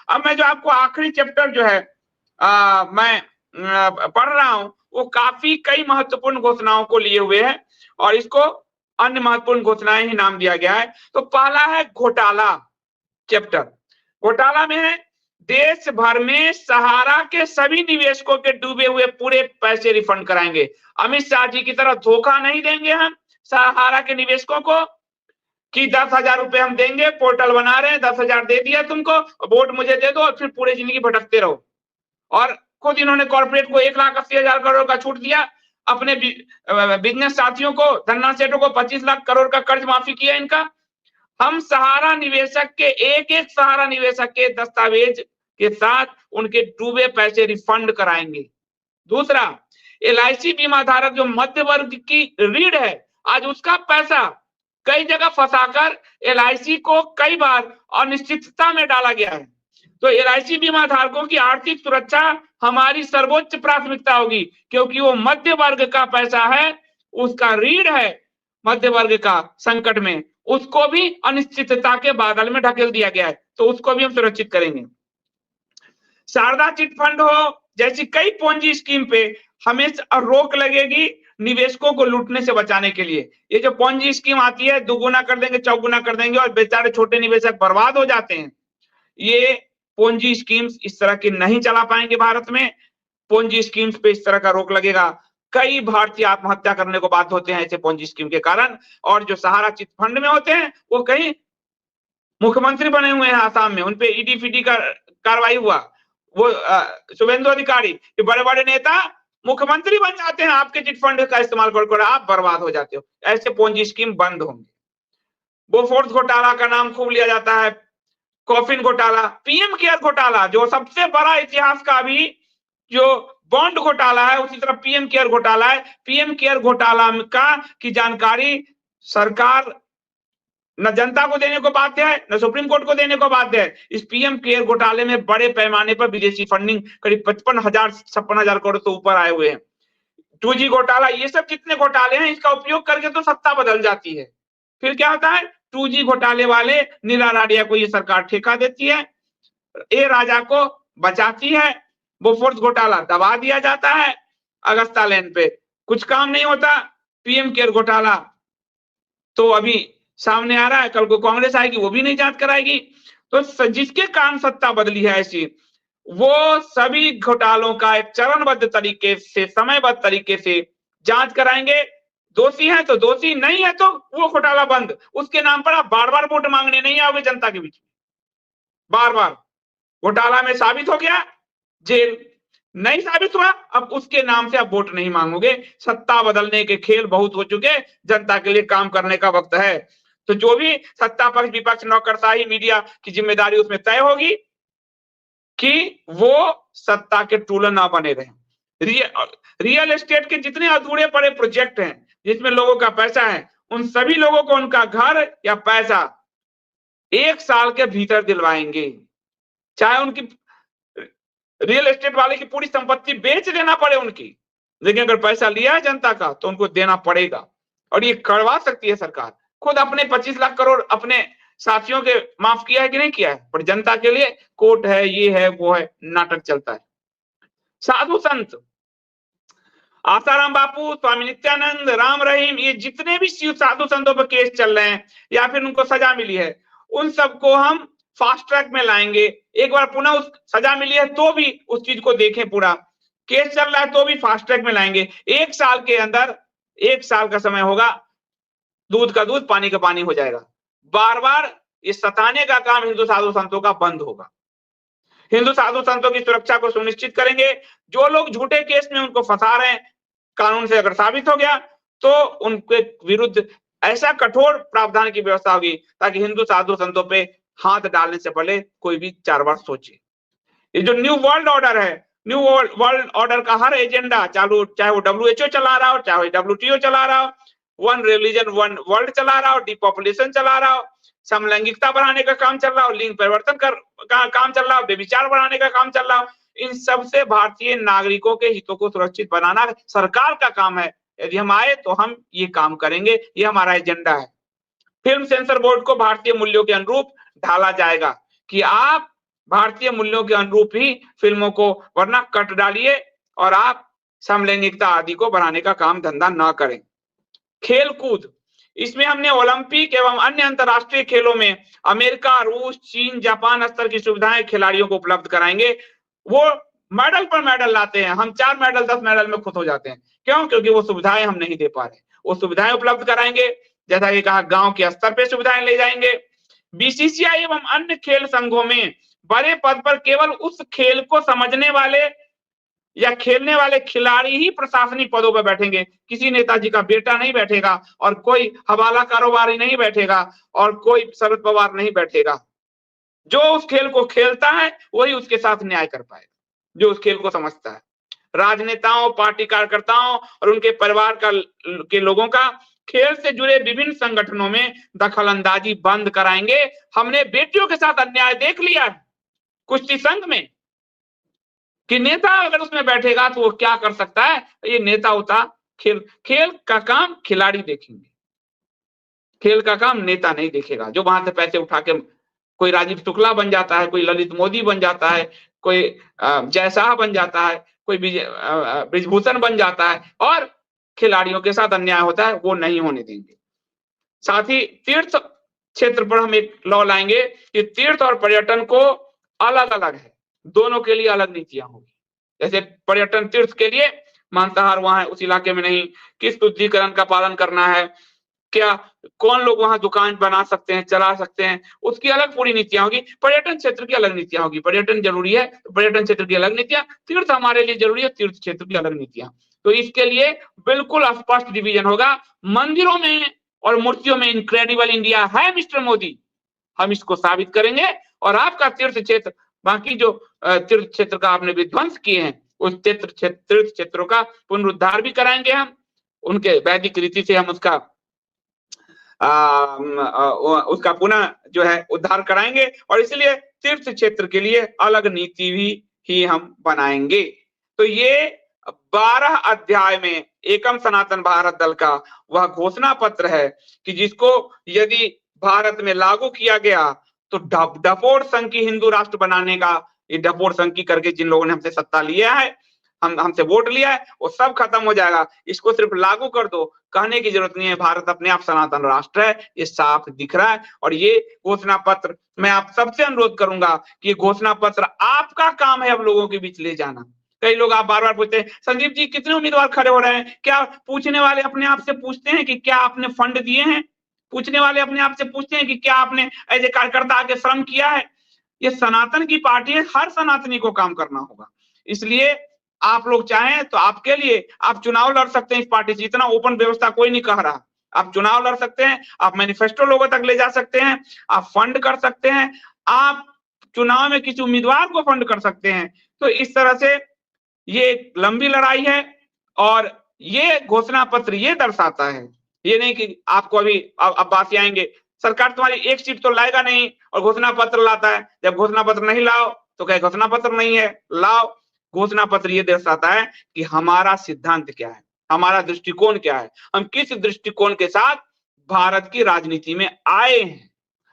अब मैं जो आपको आखिरी चैप्टर जो है मैं पढ़ रहा हूं, वो काफी कई महत्वपूर्ण घोषणाओं को लिए हुए है और इसको अन्य महत्वपूर्ण घोषणाएं ही नाम दिया गया है। तो पहला है घोटाला चैप्टर। घोटाला में है देश भर में सहारा के सभी निवेशकों के डूबे हुए पूरे पैसे रिफंड कराएंगे। अमित शाह जी की तरह धोखा नहीं देंगे हम सहारा के निवेशकों को कि 10,000 रुपए हम देंगे, पोर्टल बना रहे हैं, 10,000 दे दिया तुमको, वोट मुझे दे दो और फिर पूरी जिंदगी भटकते रहो। और खुद इन्होंने कॉर्पोरेट को 1,80,000 करोड़ का छूट दिया, अपने बिजनेस साथियों को, धन्ना सेठों को 25 लाख करोड़ का कर्ज माफी किया इनका। हम सहारा निवेशक के एक सहारा निवेशक के दस्तावेज के साथ उनके डूबे पैसे रिफंड कराएंगे। दूसरा, LIC बीमा धारक जो मध्य वर्ग की रीढ़ है, आज उसका पैसा कई जगह फंसाकर LIC को कई बार अनिश्चितता में डाला गया है। तो LIC बीमा धारकों की आर्थिक सुरक्षा हमारी सर्वोच्च प्राथमिकता होगी, क्योंकि वो मध्य वर्ग का पैसा है, उसका रीढ़ है मध्य वर्ग का संकट में, उसको भी अनिश्चितता के बादल में ढकेल दिया गया है, तो उसको भी हम सुरक्षित करेंगे। शारदा चिट फंड हो जैसी कई पोंजी स्कीम पे हमेशा रोक लगेगी निवेशकों को लूटने से बचाने के लिए। ये जो पोंजी स्कीम आती है, दुगुना कर देंगे, चौगुना कर देंगे और बेचारे छोटे निवेशक बर्बाद हो जाते हैं। ये पोंजी स्कीम्स इस तरह की नहीं चला पाएंगे भारत में। पोंजी स्कीम्स पे इस तरह का रोक लगेगा। कई भारतीय आत्महत्या करने को बाध्य होते हैं ऐसे पोंजी स्कीम के कारण। और जो सहारा चिट फंड में होते हैं, वो कहीं मुख्यमंत्री बने हुए हैं आसाम में, उनपे ईडी फीडी का कार्रवाई हुआ। वो शुभेंदु अधिकारी, ये बड़े बड़े नेता मुख्यमंत्री बन जाते हैं आपके चिट फंड का इस्तेमाल कर, आप बर्बाद हो जाते हो। ऐसे पोंजी स्कीम बंद होंगे। बोफोर्स घोटाला का नाम खूब लिया जाता है, कॉफिन घोटाला, पीएम केयर घोटाला जो सबसे बड़ा इतिहास का भी जो बॉन्ड घोटाला है, उसी तरह पीएम केयर घोटाला है। पीएम केयर घोटाला का की जानकारी सरकार न जनता को देने को बाध्य है, न सुप्रीम कोर्ट को देने को बाध्य है। इस पीएम केयर घोटाले में बड़े पैमाने पर विदेशी फंडिंग करीब 56,000 करोड़ से ऊपर आए हुए हैं। 2G घोटाला, ये सब जितने घोटाले हैं, इसका उपयोग करके तो सत्ता बदल जाती है। फिर क्या होता है, 2G घोटाले वाले नीला राडिया को ये सरकार ठेका देती है, ए राजा को बचाती है। बोफोर्स घोटाला दबा दिया जाता है, अगस्ता लैंड पे कुछ काम नहीं होता। पीएम केयर घोटाला तो अभी सामने आ रहा है, कल को कांग्रेस आएगी, वो भी नहीं जांच कराएगी। तो जिसके कारण सत्ता बदली है ऐसी, वो सभी घोटालों का एक चरणबद्ध तरीके से, समयबद्ध तरीके से जांच कराएंगे। दोषी है तो दोषी, नहीं है तो वो घोटाला बंद। उसके नाम पर आप बार बार वोट मांगने नहीं आओगे जनता के बीच में। बार बार घोटाला में साबित हो गया, जेल, नहीं साबित हुआ, अब उसके नाम से आप वोट नहीं मांगोगे। सत्ता बदलने के खेल बहुत हो चुके, जनता के लिए काम करने का वक्त है। तो जो भी सत्ता पक्ष विपक्ष नौकरशाही मीडिया की जिम्मेदारी उसमें तय होगी कि वो सत्ता के टूल ना बने रहे। रियल एस्टेट के जितने अधूरे पड़े प्रोजेक्ट हैं जिसमें लोगों का पैसा है, उन सभी लोगों को उनका घर या पैसा 1 साल के भीतर दिलवाएंगे। चाहे उनकी रियल एस्टेट वाले की पूरी संपत्ति बेच देना पड़े उनकी, लेकिन अगर पैसा लिया है जनता का तो उनको देना पड़ेगा। और ये करवा सकती है सरकार। खुद अपने 25 लाख करोड़ अपने साथियों के माफ किया है कि नहीं किया है, पर जनता के लिए कोर्ट है, ये है, वो है, नाटक चलता है। साधु संत, आसाराम बापू, स्वामी नित्यानंद, राम रहीम, ये जितने भी साधु संतों पर केस चल रहे हैं या फिर उनको सजा मिली है, उन सबको हम फास्ट ट्रैक में लाएंगे। एक बार पुनः उस सजा मिली है तो भी उस चीज को देखें, पूरा केस चल रहा है तो भी फास्ट ट्रैक में लाएंगे। 1 साल के अंदर, 1 साल का समय होगा, दूध का दूध पानी का पानी हो जाएगा। बार बार इस सताने का काम हिंदू साधु संतों का बंद होगा। हिंदू साधु संतों की सुरक्षा को सुनिश्चित करेंगे। जो लोग झूठे केस में उनको फंसा रहे हैं, कानून से अगर साबित हो गया तो उनके विरुद्ध ऐसा कठोर प्रावधान की व्यवस्था होगी ताकि हिंदू साधु संतों पे हाथ डालने से पहले कोई भी 4 बार सोचे। ये जो न्यू वर्ल्ड ऑर्डर है, न्यू वर्ल्ड ऑर्डर का हर एजेंडा चालू, चाहे वो WHO चला रहा हो, चाहे वो WTO चला रहा हो, 1 रिलीजन 1 वर्ल्ड चला रहा हो, डिपॉपुलेशन चला रहा हो, समलैंगिकता बढ़ाने का काम चल रहा हो, लिंग परिवर्तन का काम चल रहा हो, बेविचार बढ़ाने का काम चल रहा हो, इन सब से भारतीय नागरिकों के हितों को सुरक्षित बनाना सरकार का काम है। यदि हम आए तो हम ये काम करेंगे, ये हमारा एजेंडा है। फिल्म सेंसर बोर्ड को भारतीय मूल्यों के अनुरूप ढाला जाएगा कि आप भारतीय मूल्यों के अनुरूप ही फिल्मों को, वरना कट डालिए और आप समलैंगिकता आदि को बढ़ाने का काम धंधा ना करें। खेल कूद, इसमें हमने ओलंपिक एवं अन्य अंतरराष्ट्रीय खेलों में अमेरिका, रूस, चीन, जापान स्तर की सुविधाएं खिलाड़ियों को उपलब्ध कराएंगे। वो मेडल पर मेडल लाते हैं, हम 4 मेडल 10 मेडल में खुश हो जाते हैं। क्यों? क्योंकि वो सुविधाएं हम नहीं दे पा रहे। वो सुविधाएं उपलब्ध कराएंगे, जैसा कि कहा गांव के स्तर पे सुविधाएं ले जाएंगे। बीसीसीआई एवं अन्य खेल संघों में बड़े पद पर केवल उस खेल को समझने वाले या खेलने वाले खिलाड़ी ही प्रशासनिक पदों पर बैठेंगे। किसी नेताजी का बेटा नहीं बैठेगा और कोई हवाला कारोबारी नहीं बैठेगा और कोई शरद पवार नहीं बैठेगा। जो उस खेल को खेलता है वही उसके साथ न्याय कर पाएगा, जो उस खेल को समझता है। राजनेताओं, पार्टी कार्यकर्ताओं और उनके परिवार के लोगों का खेल से जुड़े विभिन्न संगठनों में दखलंदाजी बंद कराएंगे। हमने बेटियों के साथ अन्याय देख लिया है कुश्ती संघ में, कि नेता अगर उसमें बैठेगा तो वो क्या कर सकता है। ये नेता होता, खेल का काम खिलाड़ी देखेंगे, खेल का काम नेता नहीं देखेगा। जो वहां से पैसे उठा के कोई राजीव शुक्ला बन जाता है, कोई ललित मोदी बन जाता है, कोई जय शाह बन जाता है, कोई ब्रिजभूषण बन जाता है और खिलाड़ियों के साथ अन्याय होता है, वो नहीं होने देंगे। साथ ही तीर्थ क्षेत्र पर हम एक लॉ लाएंगे कि तीर्थ और पर्यटन को अलग अलग है, दोनों के लिए अलग नीतियां होगी। जैसे पर्यटन तीर्थ के लिए मांसाहार वहां है, उस इलाके में नहीं, किस शुद्धिकरण का पालन करना है, क्या कौन लोग वहां दुकान बना सकते हैं, चला सकते हैं, उसकी अलग पूरी नीतियां होगी। पर्यटन क्षेत्र की अलग नीतियां होगी। पर्यटन जरूरी है तो पर्यटन क्षेत्र की अलग नीतियां, तीर्थ हमारे लिए जरूरी है, तीर्थ क्षेत्र की अलग नीतियां। तो इसके लिए बिल्कुल स्पष्ट डिवीजन होगा। मंदिरों में और मूर्तियों में इनक्रेडिबल इंडिया है मिस्टर मोदी, हम इसको साबित करेंगे और आपका तीर्थ क्षेत्र, बाकी जो तीर्थ क्षेत्र का आपने विध्वंस किए हैं, उस तीर्थ क्षेत्रों का पुनरुद्धार भी कराएंगे। हम उनके वैदिक रीति से हम उसका पुनः जो है उद्धार कराएंगे और इसलिए तीर्थ क्षेत्र के लिए अलग नीति भी ही हम बनाएंगे। तो ये 12 अध्याय में एकम सनातन भारत दल का वह घोषणा पत्र है कि जिसको यदि भारत में लागू किया गया तो डपोर संघ की हिंदू राष्ट्र बनाने का, ये डपोर संघ की करके जिन लोगों ने हमसे सत्ता लिया है, हमसे वोट लिया है, वो सब खत्म हो जाएगा। इसको सिर्फ लागू कर दो, कहने की जरूरत नहीं है। भारत अपने आप सनातन राष्ट्र है, ये साफ दिख रहा है। और ये घोषणा पत्र मैं आप सबसे अनुरोध करूंगा कि ये घोषणा पत्र आपका काम है अब लोगों के बीच ले जाना। कई लोग आप बार बार पूछते हैं, संदीप जी कितने उम्मीदवार खड़े हो रहे हैं? क्या पूछने वाले अपने आप से पूछते हैं कि क्या आपने फंड दिए हैं? पूछने वाले अपने आप से पूछते हैं कि क्या आपने एज ए कार्यकर्ता आके श्रम किया है? ये सनातन की पार्टी है, हर सनातनी को काम करना होगा। इसलिए आप लोग चाहें तो आपके लिए आप चुनाव लड़ सकते हैं इस पार्टी से। इतना ओपन व्यवस्था कोई नहीं कह रहा। आप चुनाव लड़ सकते हैं, आप मैनिफेस्टो लोगों तक ले जा सकते हैं, आप फंड कर सकते हैं, आप चुनाव में किसी उम्मीदवार को फंड कर सकते हैं। तो इस तरह से ये एक लंबी लड़ाई है और ये घोषणा पत्र ये दर्शाता है, ये नहीं कि आपको अभी अब्बासी आएंगे, सरकार तुम्हारी एक सीट तो लाएगा नहीं और घोषणा पत्र लाता है। जब घोषणा पत्र नहीं लाओ तो कहे घोषणा पत्र नहीं है, लाओ। घोषणा पत्र ये दर्शाता है कि हमारा सिद्धांत क्या है, हमारा दृष्टिकोण क्या है, हम किस दृष्टिकोण के साथ भारत की राजनीति में आए हैं।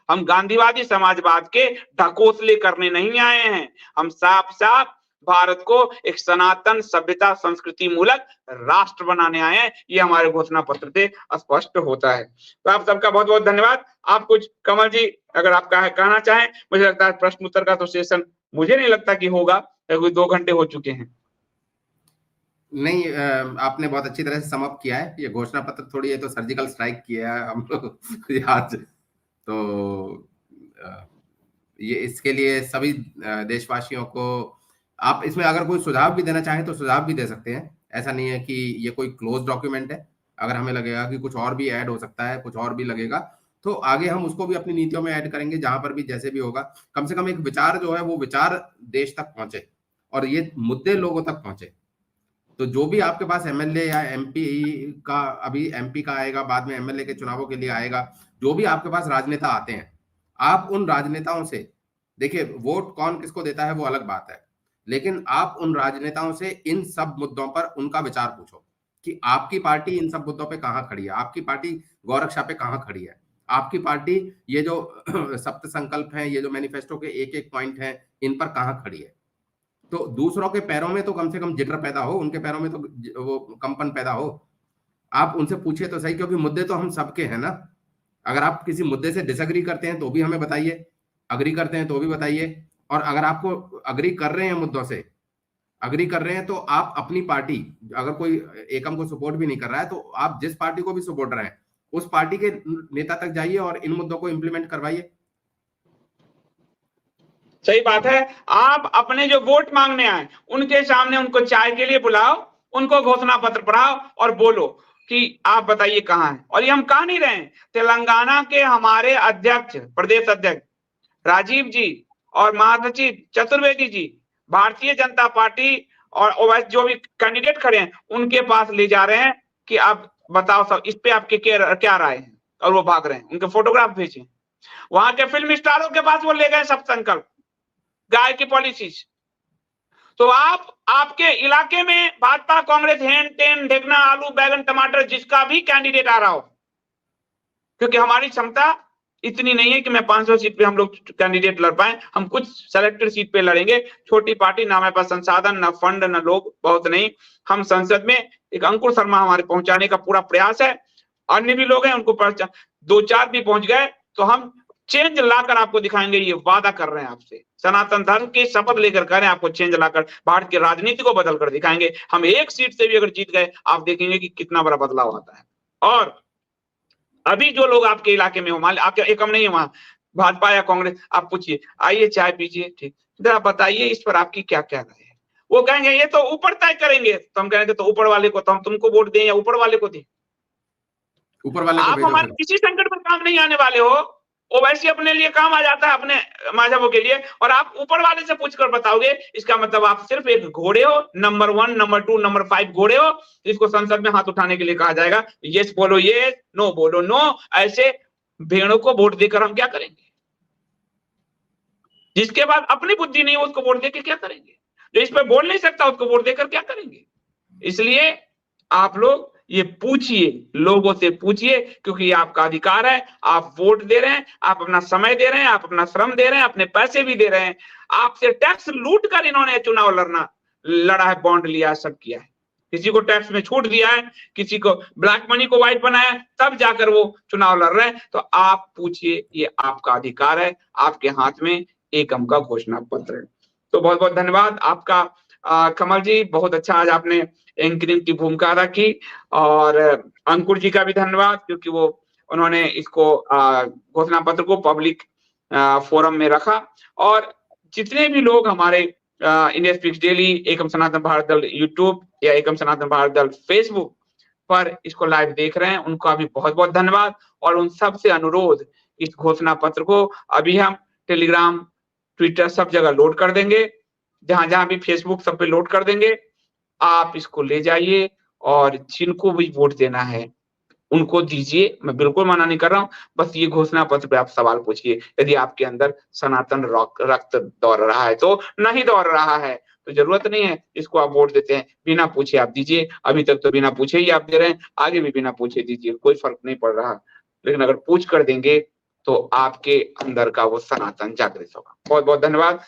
हम गांधीवादी समाजवाद के ढकोसले करने नहीं आए हैं, हम साफ साफ भारत को एक सनातन सभ्यता संस्कृति मूलक राष्ट्र बनाने आए हैं। ये हमारे घोषणा पत्र से स्पष्ट होता है। तो आप सबका बहुत बहुत धन्यवाद। आप कुछ कमल जी अगर आप कहना चाहें, मुझे लगता है प्रश्न उत्तर का तो सेशन मुझे नहीं लगता कि होगा, कोई 2 घंटे हो चुके हैं। नहीं, आपने बहुत अच्छी तरह से समअप किया है। ये घोषणा पत्र थोड़ी है तो सर्जिकल स्ट्राइक किया है हम लोग आज। तो ये इसके लिए सभी देशवासियों को आप इसमें अगर कोई सुझाव भी देना चाहें तो सुझाव भी दे सकते हैं। ऐसा नहीं है कि ये कोई क्लोज डॉक्यूमेंट है। अगर हमें लगेगा कि कुछ और भी ऐड हो सकता है, कुछ और भी लगेगा, तो आगे हम उसको भी अपनी नीतियों में ऐड करेंगे। जहां पर भी जैसे भी होगा, कम से कम एक विचार जो है वो विचार देश तक पहुंचे और ये मुद्दे लोगों तक पहुंचे। तो जो भी आपके पास एमएलए या एमपी का, अभी एमपी का आएगा, बाद में एमएलए के चुनावों के लिए आएगा, जो भी आपके पास राजनेता आते हैं, आप उन राजनेताओं से देखिए, वोट कौन किसको देता है वो अलग बात है, लेकिन आप उन राजनेताओं से इन सब मुद्दों पर उनका विचार पूछो कि आपकी पार्टी इन सब मुद्दों पे कहां खड़ी है, आपकी पार्टी गौरक्षा पे कहां खड़ी है। आपकी पार्टी ये जो सप्त संकल्प है, ये जो मैनिफेस्टो के एक-एक पॉइंट हैं, इन पर कहाँ खड़ी है? तो दूसरों के पैरों में तो कम से कम जिगर पैदा हो, उनके पैरों में तो वो कंपन पैदा हो। आप उनसे पूछिए तो सही, क्योंकि मुद्दे तो हम सबके हैं ना। अगर आप किसी मुद्दे से डिसएग्री करते हैं तो भी हमें बताइए, अग्री करते हैं तो भी बताइए, और अगर आपको अग्री कर रहे हैं मुद्दों से, अग्री कर रहे हैं, तो आप अपनी पार्टी, अगर कोई एकम को सपोर्ट भी नहीं कर रहा है तो आप जिस पार्टी को भी सपोर्ट रहे हैं उस पार्टी के नेता तक जाइए और इन मुद्दों को इंप्लीमेंट करवाइए। सही बात है। आप अपने जो वोट मांगने आए उनके सामने उनको चाय के लिए बुलाओ, उनको घोषणा पत्र पढ़ाओ और बोलो कि आप बताइए कहाँ है। और ये हम कह नहीं रहे हैं, तेलंगाना के हमारे अध्यक्ष, प्रदेश अध्यक्ष राजीव जी और महासचिव चतुर्वेदी जी भारतीय जनता पार्टी और जो भी कैंडिडेट खड़े हैं उनके पास ले जा रहे हैं कि आप बताओ सब इस पे आपके क्या राय है, और वो भाग रहे हैं। उनके फोटोग्राफ भेजे, वहां के फिल्म स्टारों के पास वो ले गए सब संकल्प, गाय की पॉलिसीज। तो आपके इलाके में भाजपा कांग्रेस हेन टेन ढेकना आलू बैगन टमाटर जिसका भी कैंडिडेट आ रहा हो, क्योंकि हमारी क्षमता इतनी नहीं है कि मैं 500 सीट पे हम लोग कैंडिडेट लड़ पाए। हम कुछ सेलेक्टेड सीट पे लड़ेंगे। छोटी पार्टी, ना हमारे पास संसाधन, ना फंड, ना लोग, बहुत नहीं। हम संसद में एक अंकुर शर्मा हमारे पहुंचाने का पूरा प्रयास है। अन्य भी लोग हैं, उनको 2-4 भी पहुंच गए तो हम चेंज लाकर आपको दिखाएंगे। ये वादा कर रहे हैं आपसे, सनातन धर्म की शपथ लेकर कह रहे हैं, आपको चेंज लाकर भारत की राजनीति को बदल कर दिखाएंगे। हम एक सीट से भी अगर जीत गए, आप देखेंगे कि कितना बड़ा बदलाव आता है। और अभी जो लोग आपके इलाके में हो, मान आपके एकम नहीं है वहां, भाजपा या कांग्रेस, आप पूछिए, आइए चाय पीजिए, ठीक, जरा बताइए इस पर आपकी क्या क्या राय है। वो कहेंगे ये तो ऊपर तय करेंगे, तो हम कहेंगे तो ऊपर वाले को, तो हम तुमको वोट दें या ऊपर वाले को दें? ऊपर वाले को आप भेजो हमारे फिर। किसी संकट में काम नहीं आने वाले हो। ओवैसी अपने लिए काम आ जाता है, अपने मजहबों के लिए, और आप ऊपर वाले से पूछकर बताओगे, इसका मतलब आप सिर्फ एक घोड़े हो, नंबर 1, नंबर 2, नंबर 5 घोड़े हो, जिसको संसद में हाथ उठाने के लिए कहा जाएगा। यस बोलो यस, नो बोलो नो। ऐसे भेड़ों को वोट देकर हम क्या करेंगे? जिसके बाद अपनी बुद्धि नहीं हो उसको वोट देकर क्या करेंगे? जो इस पर बोल नहीं सकता उसको वोट देकर क्या करेंगे? इसलिए आप लोग ये पूछिए, लोगों से पूछिए, क्योंकि ये आपका अधिकार है। आप वोट दे रहे हैं, आप अपना समय दे रहे हैं, आप अपना श्रम दे रहे हैं, अपने पैसे भी दे रहे हैं। आपसे टैक्स लूट कर इन्होंने चुनाव लड़ा है, बॉन्ड लिया है, सब किया है। किसी को टैक्स में छूट दिया है, किसी को ब्लैक मनी को व्हाइट बनाया, तब जाकर वो चुनाव लड़ रहे हैं। तो आप पूछिए, ये आपका अधिकार है, आपके हाथ में एकम का घोषणा पत्र है। तो बहुत बहुत धन्यवाद आपका कमल जी, बहुत अच्छा आज आपने एंकरिंग की भूमिका अदा की। और अंकुर जी का भी धन्यवाद, क्योंकि वो उन्होंने इसको घोषणा पत्र को पब्लिक फोरम में रखा। और जितने भी लोग हमारे इंडिया स्पीक्स डेली, एकम सनातन भारत दल यूट्यूब या एकम सनातन भारत दल फेसबुक पर इसको लाइव देख रहे हैं, उनका भी बहुत बहुत धन्यवाद। और उन सबसे अनुरोध, इस घोषणा पत्र को अभी हम टेलीग्राम, ट्विटर सब जगह लोड कर देंगे, जहां जहां भी फेसबुक सब पे लोड कर देंगे। आप इसको ले जाइए और जिनको भी वोट देना है उनको दीजिए। मैं बिल्कुल मना नहीं कर रहा हूं, बस ये घोषणा पत्र पे आप सवाल पूछिए। यदि आपके अंदर सनातन रक्त दौड़ रहा है, तो नहीं दौड़ रहा है तो जरूरत नहीं है, इसको आप वोट देते हैं, बिना पूछे आप दीजिए। अभी तक तो बिना पूछे ही आप दे रहे हैं, आगे भी बिना पूछे दीजिए, कोई फर्क नहीं पड़ रहा। लेकिन अगर पूछ कर देंगे तो आपके अंदर का वो सनातन जागृत होगा। बहुत बहुत धन्यवाद।